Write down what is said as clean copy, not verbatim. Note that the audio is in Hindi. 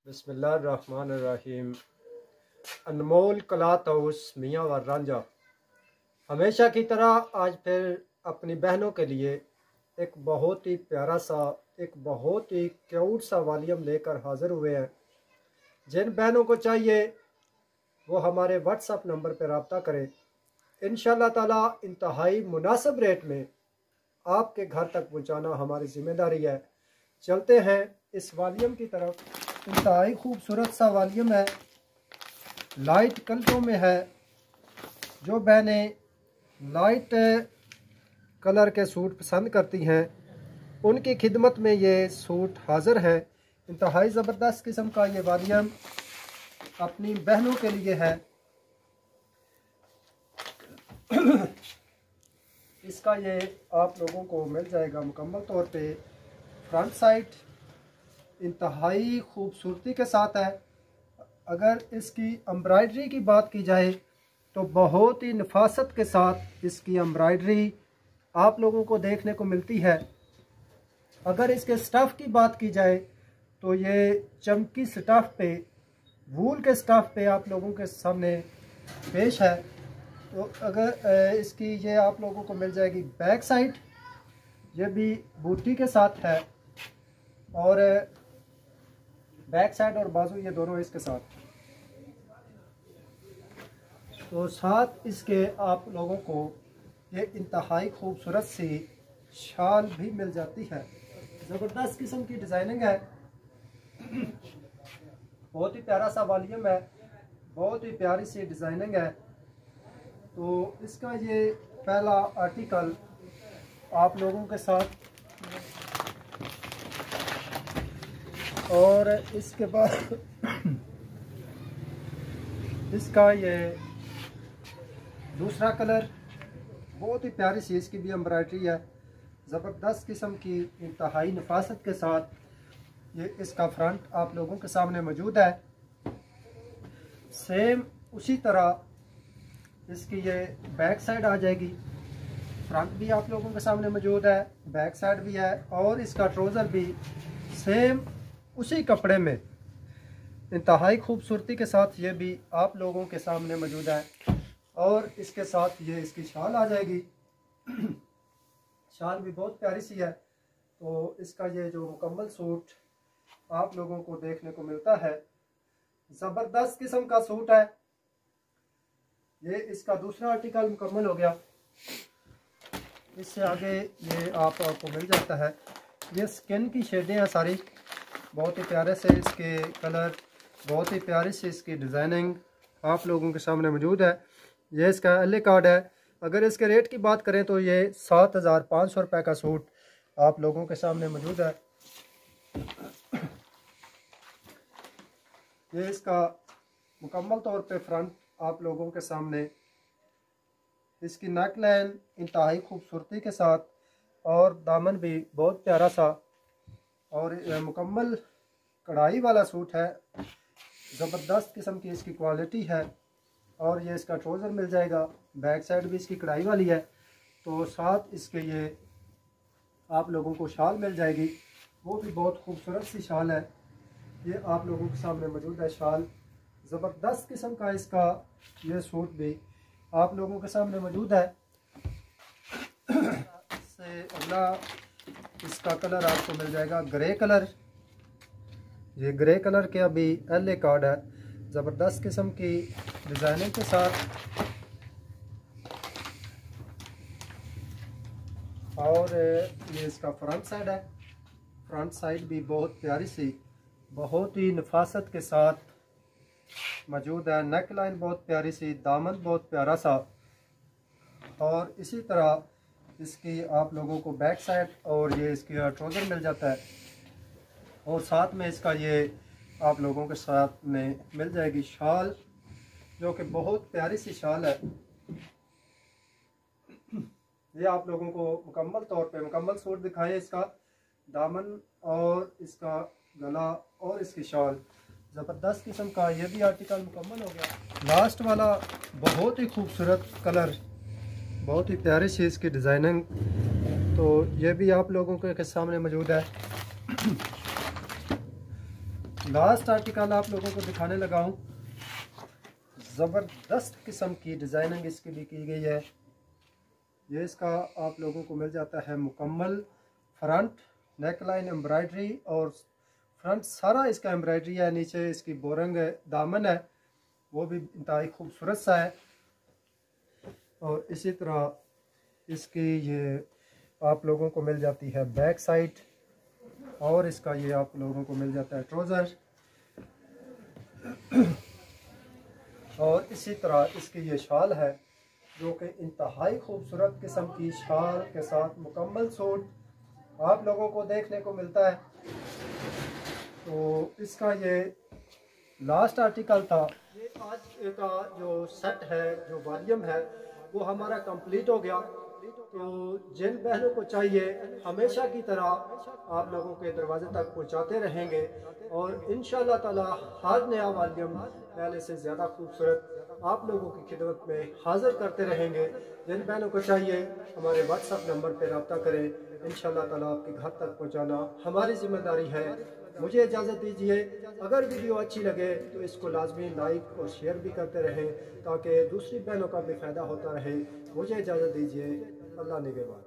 बिस्मिल्लाहिर्रहमानिर्रहीम। अनमोल क्लॉथ हाउस मियाँ व रांझा हमेशा की तरह आज फिर अपनी बहनों के लिए एक बहुत ही प्यारा सा, एक बहुत ही क्यूट सा वॉल्यूम लेकर हाज़िर हुए हैं। जिन बहनों को चाहिए वो हमारे व्हाट्सएप नंबर पर रब्ता करें। इंशाअल्लाह ताला इंतहाई मुनासिब रेट में आपके घर तक पहुंचाना हमारी जिम्मेदारी है। चलते हैं इस वॉल्यूम की तरफ। इंतहाई खूबसूरत सा वॉल्यूम है, लाइट कलरों में है। जो बहनें लाइट कलर के सूट पसंद करती हैं उनकी खिदमत में ये सूट हाज़िर है। इंतहाई ज़बरदस्त किस्म का ये वॉल्यूम अपनी बहनों के लिए है। इसका ये आप लोगों को मिल जाएगा मुकम्मल तौर पे फ्रंट साइड इंतहाई खूबसूरती के साथ है। अगर इसकी एम्ब्रॉयडरी की बात की जाए तो बहुत ही नफासत के साथ इसकी एम्ब्रॉयडरी आप लोगों को देखने को मिलती है। अगर इसके स्टफ़ की बात की जाए तो ये चमकी स्टफ़ पे, वूल के स्टफ़ पे आप लोगों के सामने पेश है। तो अगर इसकी ये आप लोगों को मिल जाएगी बैक साइड, ये भी बूटी के साथ है और बैक साइड और बाजू ये दोनों इसके साथ। तो साथ इसके आप लोगों को ये इंतहाई खूबसूरत सी शाल भी मिल जाती है। ज़बरदस्त किस्म की डिज़ाइनिंग है, बहुत ही प्यारा सा वॉल्यूम है, बहुत ही प्यारी सी डिज़ाइनिंग है। तो इसका ये पहला आर्टिकल आप लोगों के साथ, और इसके बाद इसका ये दूसरा कलर, बहुत ही प्यारी सी इसकी भी एम्ब्रॉयडरी है। ज़बरदस्त किस्म की इंतहाई नफासत के साथ ये इसका फ्रंट आप लोगों के सामने मौजूद है। सेम उसी तरह इसकी ये बैक साइड आ जाएगी। फ्रंट भी आप लोगों के सामने मौजूद है, बैक साइड भी है और इसका ट्राउज़र भी सेम उसी कपड़े में इंतहाई खूबसूरती के साथ ये भी आप लोगों के सामने मौजूद है। और इसके साथ ये इसकी शाल आ जाएगी। शाल भी बहुत प्यारी सी है। तो इसका ये जो मुकम्मल सूट आप लोगों को देखने को मिलता है, ज़बरदस्त किस्म का सूट है। ये इसका दूसरा आर्टिकल मुकम्मल हो गया। इससे आगे ये आपको मिल जाता है, ये स्किन की शेडें हैं सारी, बहुत ही प्यारे से इसके कलर, बहुत ही प्यारी सी इसकी डिज़ाइनिंग आप लोगों के सामने मौजूद है। ये इसका एल कार्ड है। अगर इसके रेट की बात करें तो ये 7500 रुपये का सूट आप लोगों के सामने मौजूद है। ये इसका मुकम्मल तौर पे फ्रंट आप लोगों के सामने, इसकी नेक लाइन इंतहाई खूबसूरती के साथ और दामन भी बहुत प्यारा सा, और मुकम्मल कढ़ाई वाला सूट है। ज़बरदस्त किस्म की इसकी क्वालिटी है। और ये इसका ट्राउज़र मिल जाएगा, बैक साइड भी इसकी कढ़ाई वाली है। तो साथ इसके ये आप लोगों को शाल मिल जाएगी, वो भी बहुत खूबसूरत सी शाल है। ये आप लोगों के सामने मौजूद है शाल। ज़बरदस्त किस्म का इसका ये सूट भी आप लोगों के सामने मौजूद है। इससे अगला इसका कलर आपको मिल जाएगा ग्रे कलर। ये ग्रे कलर के अभी एल कार्ड है, ज़बरदस्त किस्म की डिज़ाइनिंग के साथ। और ये इसका फ्रंट साइड है। फ्रंट साइड भी बहुत प्यारी सी, बहुत ही नफासत के साथ मौजूद है। नेक लाइन बहुत प्यारी सी, दामन बहुत प्यारा सा। और इसी तरह इसकी आप लोगों को बैक साइड और ये इसकी ट्राउज़र मिल जाता है। और साथ में इसका ये आप लोगों के साथ में मिल जाएगी शाल, जो कि बहुत प्यारी सी शाल है। ये आप लोगों को मुकम्मल तौर पे मुकम्मल सूट दिखाए, इसका दामन और इसका गला और इसकी शाल। ज़बरदस्त किस्म का ये भी आर्टिकल मुकम्मल हो गया। लास्ट वाला बहुत ही खूबसूरत कलर, बहुत ही प्यारी सी इसकी डिज़ाइनिंग। तो ये भी आप लोगों के सामने मौजूद है। लास्ट आर्टिकल आप लोगों को दिखाने लगा हूँ। ज़बरदस्त किस्म की डिज़ाइनिंग इसकी भी की गई है। ये इसका आप लोगों को मिल जाता है मुकम्मल फ्रंट नेकलाइन एम्ब्रॉयडरी, और फ्रंट सारा इसका एम्ब्रॉयडरी है। नीचे इसकी बोरंग दामन है, वो भी इंतहाई खूबसूरत सा है। और इसी तरह इसकी ये आप लोगों को मिल जाती है बैक साइड, और इसका ये आप लोगों को मिल जाता है ट्राउज़र। और इसी तरह इसकी ये शाल है, जो कि इंतहाई खूबसूरत किस्म की शाल के साथ मुकम्मल सूट आप लोगों को देखने को मिलता है। तो इसका ये लास्ट आर्टिकल था। ये आज का जो सेट है, जो वॉल्यूम है, वो हमारा कंप्लीट हो गया। तो जिन बहनों को चाहिए, हमेशा की तरह आप लोगों के दरवाजे तक पहुंचाते रहेंगे, और इंशाल्लाह ताला हर नया वॉल्यूम पहले से ज़्यादा खूबसूरत आप लोगों की खिदमत में हाजिर करते रहेंगे। जिन बहनों को चाहिए हमारे व्हाट्सएप नंबर पर रब्ता करें, इंशाल्लाह ताला आपके घर तक पहुंचाना हमारी जिम्मेदारी है। मुझे इजाज़त दीजिए। अगर वीडियो अच्छी लगे तो इसको लाजमी लाइक और शेयर भी करते रहें, ताकि दूसरी बहनों का भी फ़ायदा होता रहे। मुझे इजाज़त दीजिए। अल्लाह निगहबान।